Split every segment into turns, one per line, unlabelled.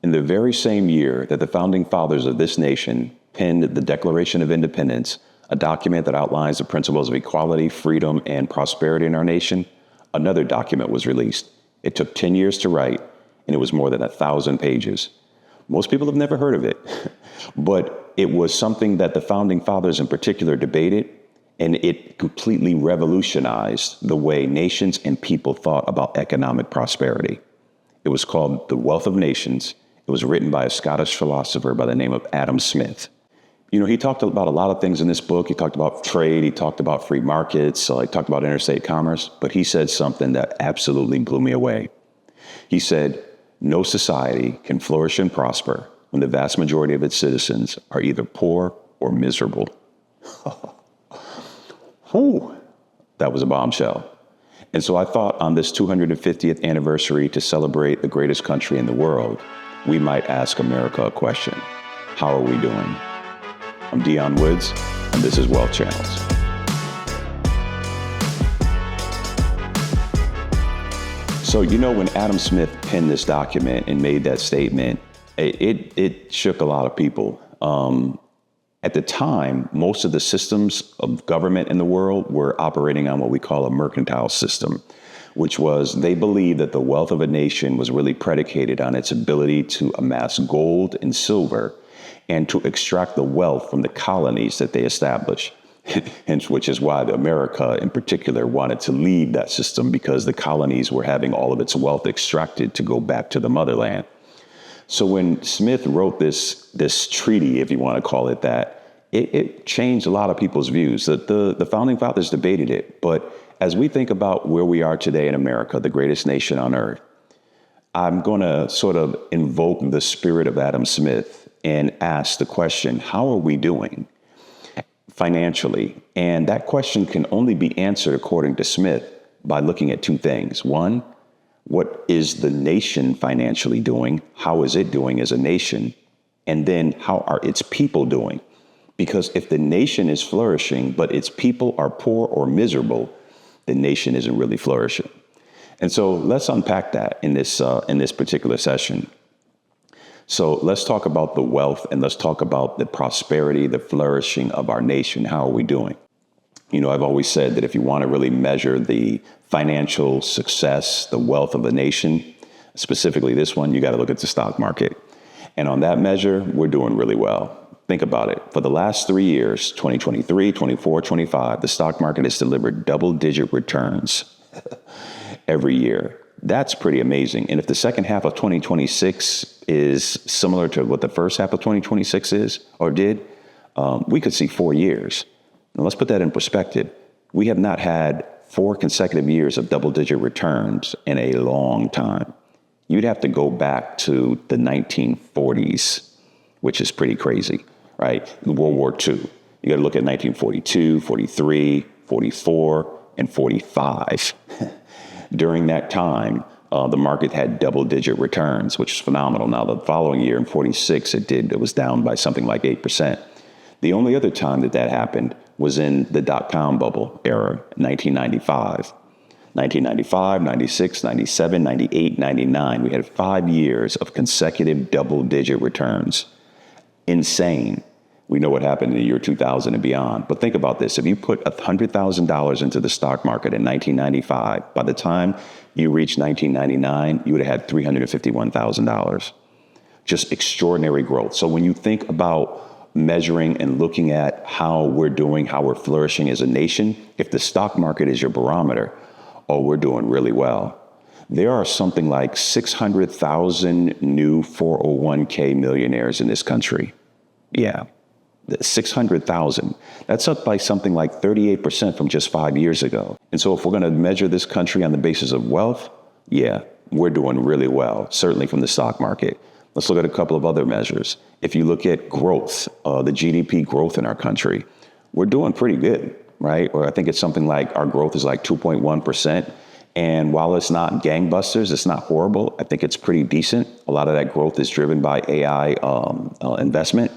In the very same year that the founding fathers of this nation penned the Declaration of Independence, a document that outlines the principles of equality, freedom, and prosperity in our nation, another document was released. It took 10 years to write, and it was more than 1,000 pages. Most people have never heard of it, but it was something that the founding fathers in particular debated, and it completely revolutionized the way nations and people thought about economic prosperity. It was called The Wealth of Nations. It was written by a Scottish philosopher by the name of Adam Smith. You know, he talked about a lot of things in this book. He talked about trade. He talked about free markets. He talked about interstate commerce. But he said something that absolutely blew me away. He said, no society can flourish and prosper when the vast majority of its citizens are either poor or miserable. Whew, that was a bombshell. And so I thought on this 250th anniversary to celebrate the greatest country in the world, we might ask America a question. How are we doing? I'm Dion Woods, and this is Wealth Channels. So, you know, when Adam Smith penned this document and made that statement, it shook a lot of people. At the time, most of the systems of government in the world were operating on what we call a mercantile system, which was they believed that the wealth of a nation was really predicated on its ability to amass gold and silver and to extract the wealth from the colonies that they established. Hence, which is why America in particular wanted to leave that system, because the colonies were having all of its wealth extracted to go back to the motherland. So when Smith wrote this treaty, if you want to call it that, it changed a lot of people's views. The founding fathers debated it, but as we think about where we are today in America, the greatest nation on earth, I'm going to sort of invoke the spirit of Adam Smith and ask the question, how are we doing financially? And that question can only be answered, according to Smith, by looking at two things. One, what is the nation financially doing? How is it doing as a nation? And then how are its people doing? Because if the nation is flourishing, but its people are poor or miserable, the nation isn't really flourishing. And so let's unpack that in this particular session. So let's talk about the wealth, and let's talk about the prosperity, the flourishing of our nation. How are we doing? You know, I've always said that if you want to really measure the financial success, the wealth of a nation, specifically this one, you got to look at the stock market. And on that measure, we're doing really well. Think about it. For the last 3 years, 2023, 24, 25, the stock market has delivered double-digit returns every year. That's pretty amazing. And if the second half of 2026 is similar to what the first half of 2026 is or did, we could see 4 years. Now, let's put that in perspective. We have not had 4 consecutive years of double-digit returns in a long time. You'd have to go back to the 1940s, which is pretty crazy, right? World War II. You got to look at 1942, 43, 44, and 45. During that time, the market had double-digit returns, which is phenomenal. Now, the following year in 46, it was down by something like 8%. The only other time that happened was in the dot-com bubble era, 1995. 1995, 96, 97, 98, 99. We had 5 years of consecutive double-digit returns. Insane. We know what happened in the year 2000 and beyond. But think about this. If you put $100,000 into the stock market in 1995, by the time you reached 1999, you would have had $351,000. Just extraordinary growth. So when you think about measuring and looking at how we're doing, how we're flourishing as a nation, if the stock market is your barometer, oh, we're doing really well. There are something like 600,000 new 401k millionaires in this country. Yeah. 600,000. That's up by something like 38% from just 5 years ago. And so if we're going to measure this country on the basis of wealth, yeah, we're doing really well, certainly from the stock market. Let's look at a couple of other measures. If you look at growth, the GDP growth in our country, we're doing pretty good, right? Or I think it's something like our growth is like 2.1%. And while it's not gangbusters, it's not horrible. I think it's pretty decent. A lot of that growth is driven by AI investment.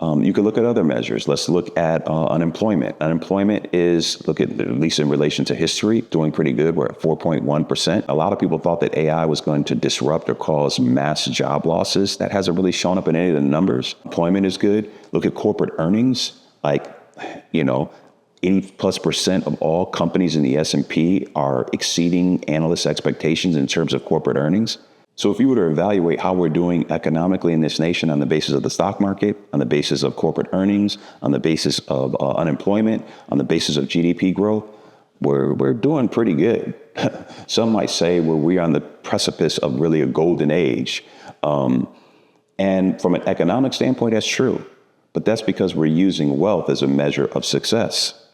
You can look at other measures. Let's look at unemployment. Unemployment is, at least in relation to history, doing pretty good. We're at 4.1%. A lot of people thought that AI was going to disrupt or cause mass job losses. That hasn't really shown up in any of the numbers. Employment is good. Look at corporate earnings. 80+% of all companies in the S&P are exceeding analyst expectations in terms of corporate earnings. So if you were to evaluate how we're doing economically in this nation on the basis of the stock market, on the basis of corporate earnings, on the basis of unemployment, on the basis of GDP growth, we're doing pretty good. Some might say we're on the precipice of really a golden age. And from an economic standpoint, that's true. But that's because we're using wealth as a measure of success.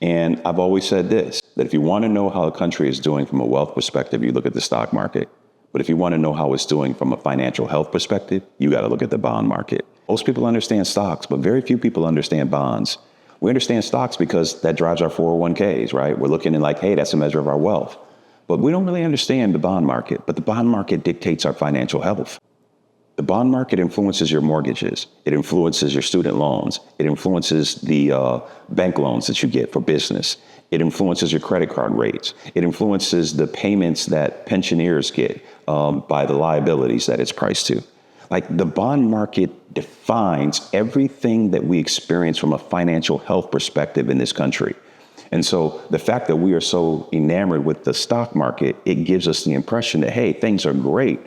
And I've always said this, that if you want to know how a country is doing from a wealth perspective, you look at the stock market. But if you want to know how it's doing from a financial health perspective, you got to look at the bond market. Most people understand stocks, but very few people understand bonds. We understand stocks because that drives our 401ks, right? We're looking at hey, that's a measure of our wealth. But we don't really understand the bond market. But the bond market dictates our financial health. The bond market influences your mortgages. It influences your student loans. It influences the bank loans that you get for business. It influences your credit card rates. It influences the payments that pensioners get by the liabilities that it's priced to. The bond market defines everything that we experience from a financial health perspective in this country. And so the fact that we are so enamored with the stock market, it gives us the impression that, hey, things are great.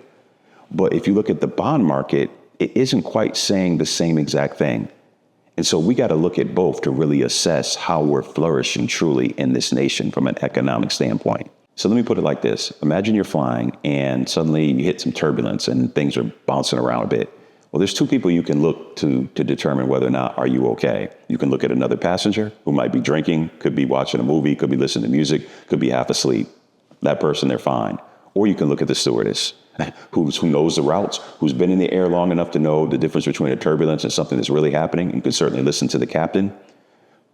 But if you look at the bond market, it isn't quite saying the same exact thing. And so we got to look at both to really assess how we're flourishing truly in this nation from an economic standpoint. So let me put it like this. Imagine you're flying and suddenly you hit some turbulence and things are bouncing around a bit. Well, there's two people you can look to determine whether or not are you okay. You can look at another passenger who might be drinking, could be watching a movie, could be listening to music, could be half asleep. That person, they're fine. Or you can look at the stewardess who knows the routes, who's been in the air long enough to know the difference between a turbulence and something that's really happening. You can certainly listen to the captain.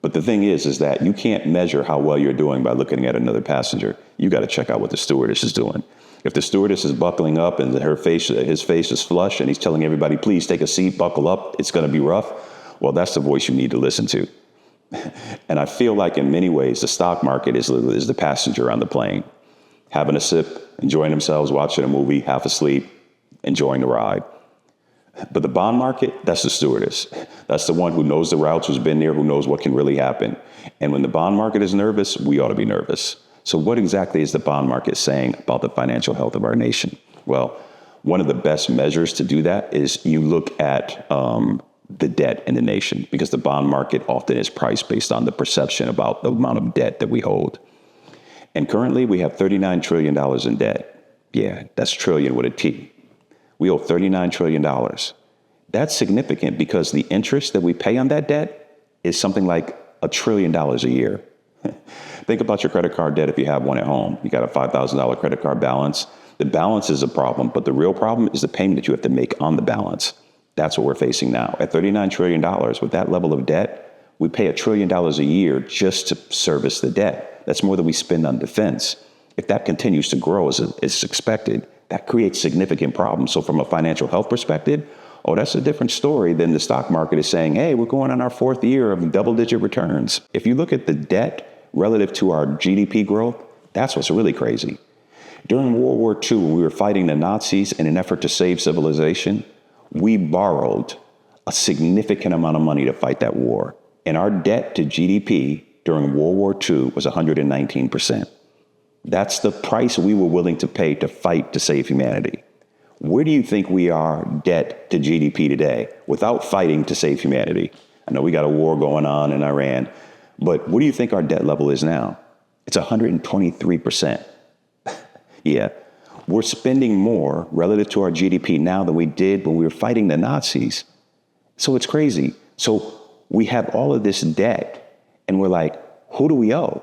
But the thing is that you can't measure how well you're doing by looking at another passenger. You got to check out what the stewardess is doing. If the stewardess is buckling up and his face is flush and he's telling everybody, please take a seat, buckle up, it's going to be rough. Well, that's the voice you need to listen to. And I feel like in many ways, the stock market is the passenger on the plane, having a sip, enjoying themselves, watching a movie, half asleep, enjoying the ride. But the bond market, that's the stewardess. That's the one who knows the routes, who's been there, who knows what can really happen. And when the bond market is nervous, we ought to be nervous. So what exactly is the bond market saying about the financial health of our nation? Well, one of the best measures to do that is you look at the debt in the nation, because the bond market often is priced based on the perception about the amount of debt that we hold. And currently we have $39 trillion in debt. Yeah, that's trillion with a T. We owe $39 trillion. That's significant because the interest that we pay on that debt is something like $1 trillion a year. Think about your credit card debt if you have one at home. You got a $5,000 credit card balance. The balance is a problem, but the real problem is the payment that you have to make on the balance. That's what we're facing now. At $39 trillion, with that level of debt, we pay $1 trillion a year just to service the debt. That's more than we spend on defense. If that continues to grow as expected, that creates significant problems. So from a financial health perspective, that's a different story than the stock market is saying, hey, we're going on our fourth year of double-digit returns. If you look at the debt relative to our GDP growth, that's what's really crazy. During World War II, when we were fighting the Nazis in an effort to save civilization, we borrowed a significant amount of money to fight that war. And our debt to GDP during World War II was 119%. That's the price we were willing to pay to fight to save humanity. Where do you think we are debt to GDP today without fighting to save humanity? I know we got a war going on in Iran, but what do you think our debt level is now? It's 123%. Yeah, we're spending more relative to our GDP now than we did when we were fighting the Nazis. So it's crazy. So we have all of this debt and we're like, who do we owe?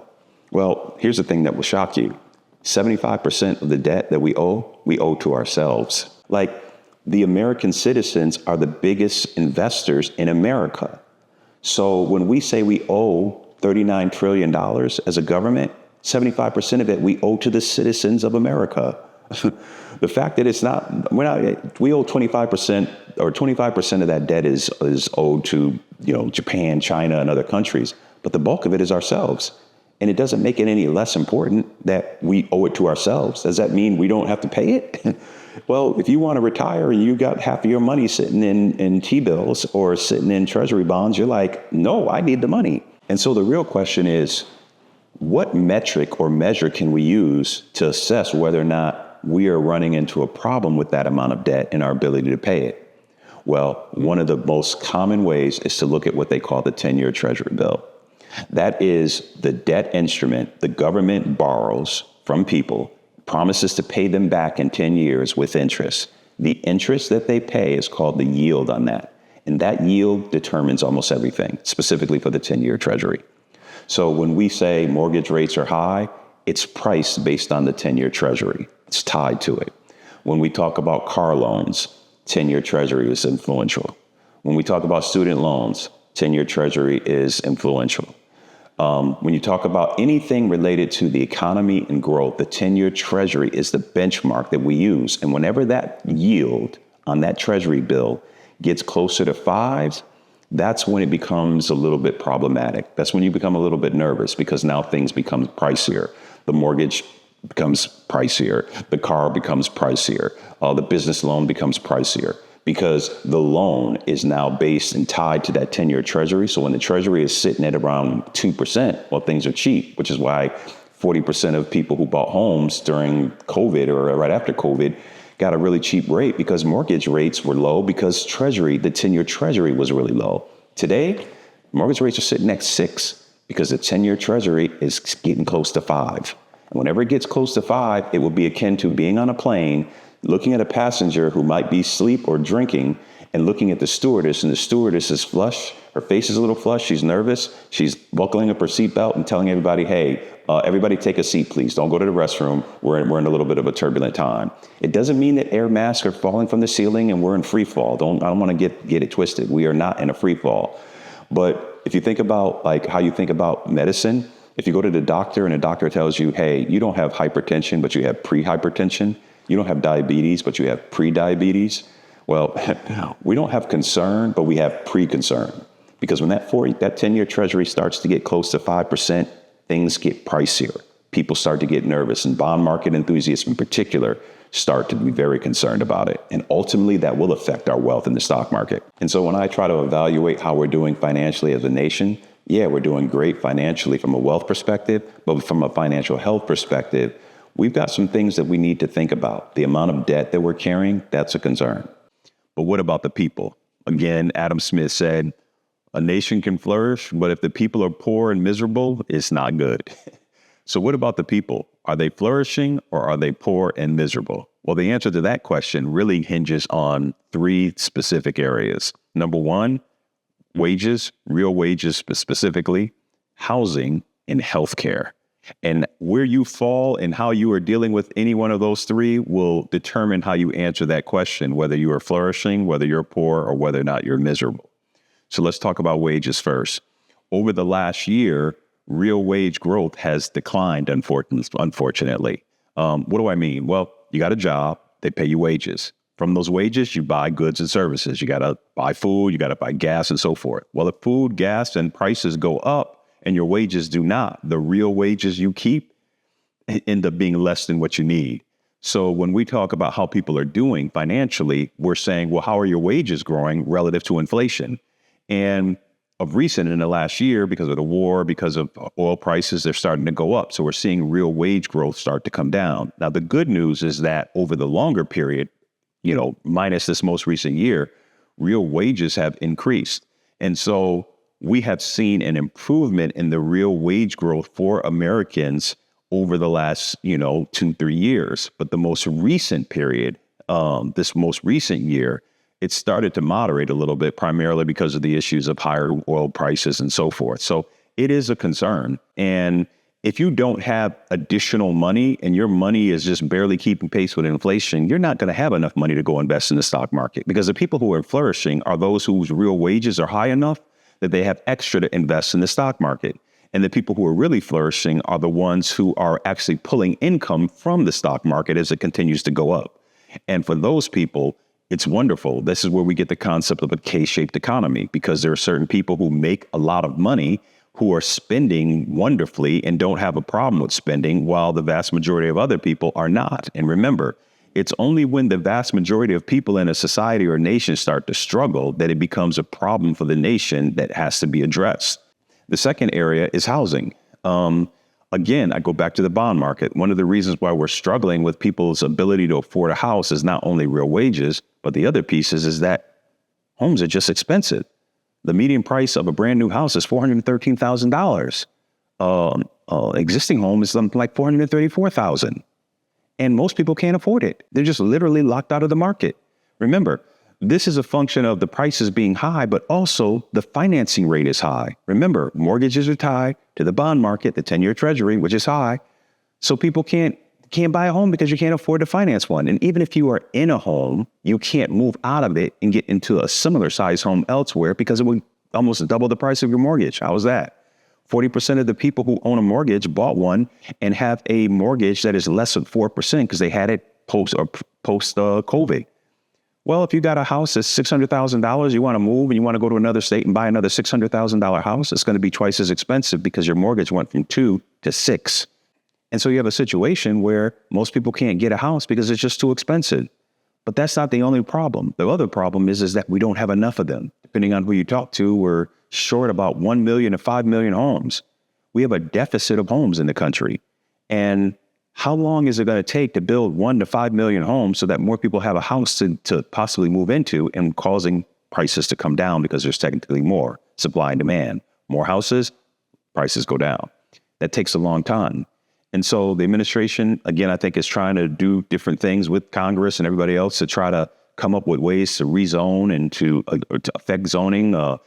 Well, here's the thing that will shock you. 75% of the debt that we owe to ourselves. The American citizens are the biggest investors in America. So when we say we owe $39 trillion as a government, 75% of it we owe to the citizens of America. The fact that we owe 25% or 25% of that debt is owed to, Japan, China, and other countries, but the bulk of it is ourselves. And it doesn't make it any less important that we owe it to ourselves. Does that mean we don't have to pay it? Well, if you want to retire and you got half of your money sitting in T-bills or sitting in treasury bonds, you're like, no, I need the money. And so the real question is, what metric or measure can we use to assess whether or not we are running into a problem with that amount of debt and our ability to pay it? Well, one of the most common ways is to look at what they call the 10-year treasury bill. That is the debt instrument the government borrows from people, promises to pay them back in 10 years with interest. The interest that they pay is called the yield on that. And that yield determines almost everything, specifically for the 10-year treasury. So when we say mortgage rates are high, it's priced based on the 10-year treasury. It's tied to it. When we talk about car loans, 10-year treasury is influential. When we talk about student loans, 10-year treasury is influential. When you talk about anything related to the economy and growth, the 10-year treasury is the benchmark that we use. And whenever that yield on that treasury bill gets closer to 5s, that's when it becomes a little bit problematic. That's when you become a little bit nervous because now things become pricier. The mortgage becomes pricier. The car becomes pricier. The business loan becomes pricier because the loan is now based and tied to that 10-year treasury. So when the treasury is sitting at around 2%, well, things are cheap, which is why 40% of people who bought homes during COVID or right after COVID got a really cheap rate because mortgage rates were low because the 10-year treasury was really low. Today, mortgage rates are sitting at 6 because the 10-year treasury is getting close to 5. And whenever it gets close to 5, it will be akin to being on a plane, looking at a passenger who might be asleep or drinking and looking at the stewardess, and the stewardess is flushed. Her face is a little flushed. She's nervous. She's buckling up her seatbelt and telling everybody, hey, everybody take a seat, please. Don't go to the restroom. We're in a little bit of a turbulent time. It doesn't mean that air masks are falling from the ceiling and we're in free fall. I don't want to get it twisted. We are not in a free fall. But if you think about like how you think about medicine, if you go to the doctor and the doctor tells you, hey, you don't have hypertension, but you have pre-hypertension. You don't have diabetes, but you have pre-diabetes. Well, we don't have concern, but we have pre-concern. Because when that 10-year treasury starts to get close to 5%, things get pricier. People start to get nervous, and bond market enthusiasts in particular start to be very concerned about it. And ultimately, that will affect our wealth in the stock market. And so when I try to evaluate how we're doing financially as a nation, yeah, we're doing great financially from a wealth perspective, but from a financial health perspective, we've got some things that we need to think about. The amount of debt that we're carrying, that's a concern. But what about the people? Again, Adam Smith said, a nation can flourish, but if the people are poor and miserable, it's not good. So what about the people? Are they flourishing or are they poor and miserable? Well, the answer to that question really hinges on 3 specific areas. Number 1, wages, real wages specifically, housing, and healthcare. And where you fall and how you are dealing with any one of those 3 will determine how you answer that question, whether you are flourishing, whether you're poor, or whether or not you're miserable. So let's talk about wages first. Over the last year, real wage growth has declined, unfortunately. What do I mean? Well, you got a job, they pay you wages. From those wages, you buy goods and services. You got to buy food, you got to buy gas and so forth. Well, if food, gas, and prices go up, and your wages do not, the real wages you keep end up being less than what you need. So when we talk about how people are doing financially, we're saying, well, how are your wages growing relative to inflation? And of recent, in the last year, because of the war, because of oil prices, they're starting to go up. So we're seeing real wage growth start to come down. Now, the good news is that over the longer period, minus this most recent year, real wages have increased. And so we have seen an improvement in the real wage growth for Americans over the last, 2-3 years. But the most recent period, this most recent year, it started to moderate a little bit, primarily because of the issues of higher oil prices and so forth. So it is a concern. And if you don't have additional money and your money is just barely keeping pace with inflation, you're not going to have enough money to go invest in the stock market, because the people who are flourishing are those whose real wages are high enough that they have extra to invest in the stock market. And the people who are really flourishing are the ones who are actually pulling income from the stock market as it continues to go up. And for those people, it's wonderful. This is where we get the concept of a K-shaped economy, because there are certain people who make a lot of money who are spending wonderfully and don't have a problem with spending, while the vast majority of other people are not. And remember, it's only when the vast majority of people in a society or nation start to struggle that it becomes a problem for the nation that has to be addressed. The second area is housing. Again, I go back to the bond market. One of the reasons why we're struggling with people's ability to afford a house is not only real wages, but the other pieces is that homes are just expensive. The median price of a brand new house is $413,000. Existing home is something like $434,000. And most people can't afford it. They're just literally locked out of the market. Remember, this is a function of the prices being high, but also the financing rate is high. Remember, mortgages are tied to the bond market, the 10-year treasury, which is high. So people can't buy a home because you can't afford to finance one. And even if you are in a home, you can't move out of it and get into a similar size home elsewhere because it would almost double the price of your mortgage. How is that? 40% of the people who own a mortgage bought one and have a mortgage that is less than 4% because they had it post COVID. Well, if you got a house that's $600,000, you want to move and you want to go to another state and buy another $600,000 house, it's going to be twice as expensive because your mortgage went from 2 to 6. And so you have a situation where most people can't get a house because it's just too expensive. But that's not the only problem. The other problem is that we don't have enough of them. Depending on who you talk to, we're short about 1 million to 5 million homes. We have a deficit of homes in the country. And how long is it going to take to build 1 to 5 million homes so that more people have a house to possibly move into, and causing prices to come down because there's technically more supply and demand? More houses, prices go down. That takes a long time. And so the administration, again, I think is trying to do different things with Congress and everybody else to try to come up with ways to rezone and to affect zoning,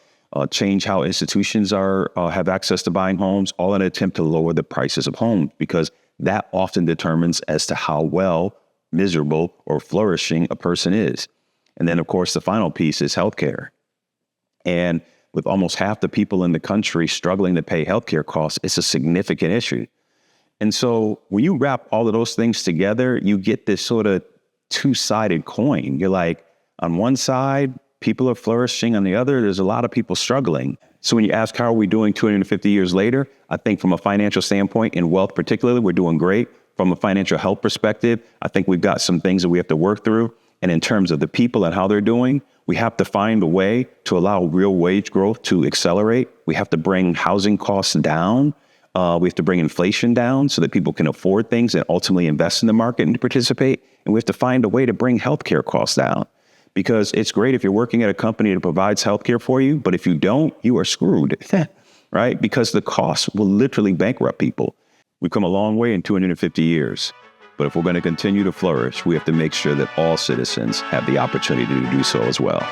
change how institutions have access to buying homes, all in an attempt to lower the prices of homes, because that often determines as to how well, miserable, or flourishing a person is. And then, of course, the final piece is healthcare. And with almost half the people in the country struggling to pay healthcare costs, it's a significant issue. And so when you wrap all of those things together, you get this sort of two-sided coin. You're like, on one side, people are flourishing. On the other, there's a lot of people struggling. So when you ask, how are we doing 250 years later? I think from a financial standpoint, in wealth particularly, we're doing great. From a financial health perspective, I think we've got some things that we have to work through. And in terms of the people and how they're doing, we have to find a way to allow real wage growth to accelerate. We have to bring housing costs down. We have to bring inflation down so that people can afford things and ultimately invest in the market and participate. And we have to find a way to bring healthcare costs down, because it's great if you're working at a company that provides healthcare for you, but if you don't, you are screwed, right? Because the costs will literally bankrupt people. We've come a long way in 250 years, but if we're going to continue to flourish, we have to make sure that all citizens have the opportunity to do so as well.